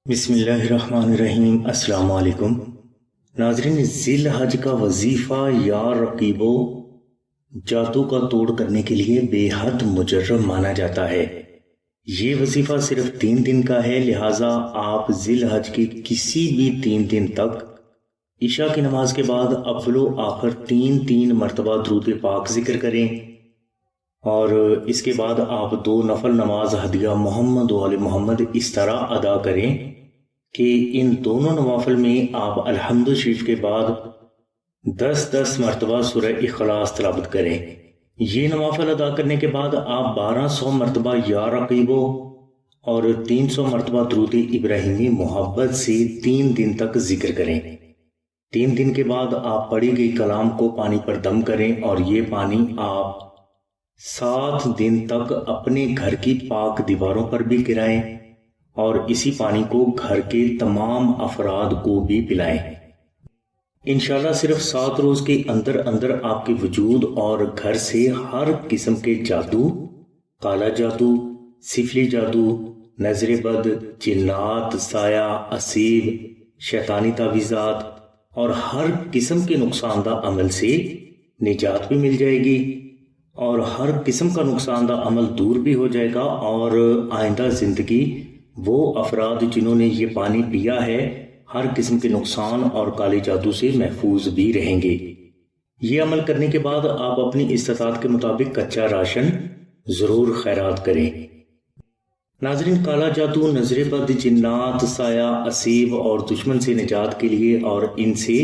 بسم اللہ الرحمن الرحیم۔ السلام علیکم ناظرین، ذی الحج کا وظیفہ یا رقیبو جادو کا توڑ کرنے کے لیے بے حد مجرب مانا جاتا ہے۔ یہ وظیفہ صرف 3 دن کا ہے، لہٰذا آپ ذی الحج کے کسی بھی 3 دن تک عشاء کی نماز کے بعد اول و آخر 3 مرتبہ درود پاک ذکر کریں، اور اس کے بعد آپ 2 نفل نماز ہدیہ محمد و آل محمد اس طرح ادا کریں کہ ان دونوں نوافل میں آپ الحمد شریف کے بعد 10 مرتبہ سورہ اخلاص تلاوت کریں۔ یہ نوافل ادا کرنے کے بعد آپ 1200 مرتبہ یا رقیبو اور 300 مرتبہ درود ابراہیمی محبت سے 3 دن تک ذکر کریں۔ 3 دن کے بعد آپ پڑھی گئی کلام کو پانی پر دم کریں، اور یہ پانی آپ 7 دن تک اپنے گھر کی پاک دیواروں پر بھی گرائیں، اور اسی پانی کو گھر کے تمام افراد کو بھی پلائیں۔ انشاءاللہ صرف 7 روز کے اندر آپ کے وجود اور گھر سے ہر قسم کے جادو، کالا جادو، سفلی جادو، نظر بد، جنات، سایہ، اسیب، شیطانی تعویذات اور ہر قسم کے نقصان دہ عمل سے نجات بھی مل جائے گی، اور ہر قسم کا نقصان دہ عمل دور بھی ہو جائے گا، اور آئندہ زندگی وہ افراد جنہوں نے یہ پانی پیا ہے ہر قسم کے نقصان اور کالے جادو سے محفوظ بھی رہیں گے۔ یہ عمل کرنے کے بعد آپ اپنی استطاعت کے مطابق کچا راشن ضرور خیرات کریں۔ ناظرین، کالا جادو، نظر بد، جنات، سایہ، اسیب اور دشمن سے نجات کے لیے اور ان سے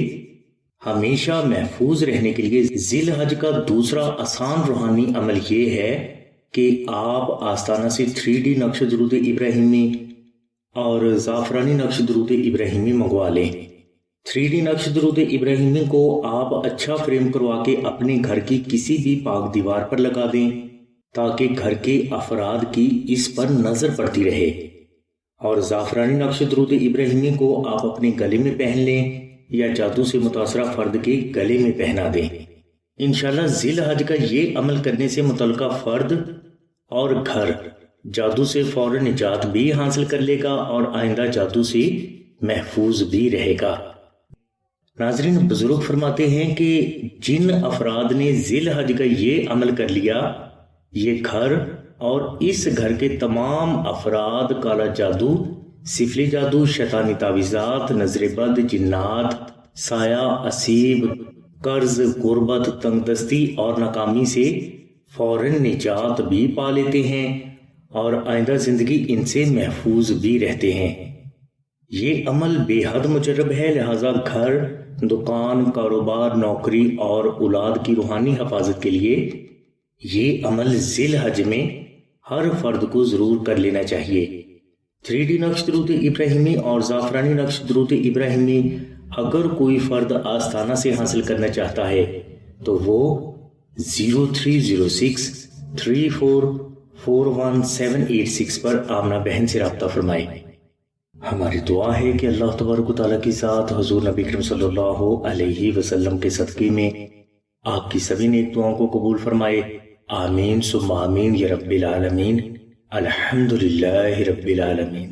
ہمیشہ محفوظ رہنے کے لیے ذی الحج کا دوسرا آسان روحانی عمل یہ ہے کہ آپ آستانہ سے 3D نقش درود ابراہیمی اور زعفرانی نقش درود ابراہیمی منگوا لیں۔ 3D نقش درود ابراہیمی کو آپ اچھا فریم کروا کے اپنے گھر کی کسی بھی پاک دیوار پر لگا دیں تاکہ گھر کے افراد کی اس پر نظر پڑتی رہے، اور زعفرانی نقش درود ابراہیمی کو آپ اپنے گلے میں پہن لیں یا جادو سے متاثرہ فرد کے گلے میں پہنا دیں۔ انشاءاللہ ذی الحج کا یہ عمل کرنے سے متعلقہ فرد اور گھر جادو سے فوراً نجات بھی حاصل کر لے گا اور آئندہ جادو سے محفوظ بھی رہے گا۔ ناظرین، بزرگ فرماتے ہیں کہ جن افراد نے ذی الحج کا یہ عمل کر لیا، یہ گھر اور اس گھر کے تمام افراد کالا جادو، سفلی جادو، شیطانی تعویذات، نظر بد، جنات، سایہ، اسیب، قرض، غربت، تنگ دستی اور ناکامی سے فوراً نجات بھی پا لیتے ہیں، اور آئندہ زندگی ان سے محفوظ بھی رہتے ہیں۔ یہ عمل بے حد مجرب ہے، لہٰذا گھر، دکان، کاروبار، نوکری اور اولاد کی روحانی حفاظت کے لیے یہ عمل ذی الحج میں ہر فرد کو ضرور کر لینا چاہیے۔ 3D نقش درود ابراہیمی اور زعفرانی نقش درود ابراہیمی اگر کوئی فرد آستانہ سے حاصل کرنا چاہتا ہے تو وہ 0306 34 41786 پر آمنہ بہن سے رابطہ فرمائے۔ ہماری دعا ہے کہ اللہ تبارک و تعالیٰ کی ذات حضور نبی کریم صلی اللہ علیہ وسلم کے صدقے میں آپ کی سبھی نیک دعاؤں کو قبول فرمائے۔ آمین ثم آمین یا رب العالمین۔ الحمدللہ رب العالمین۔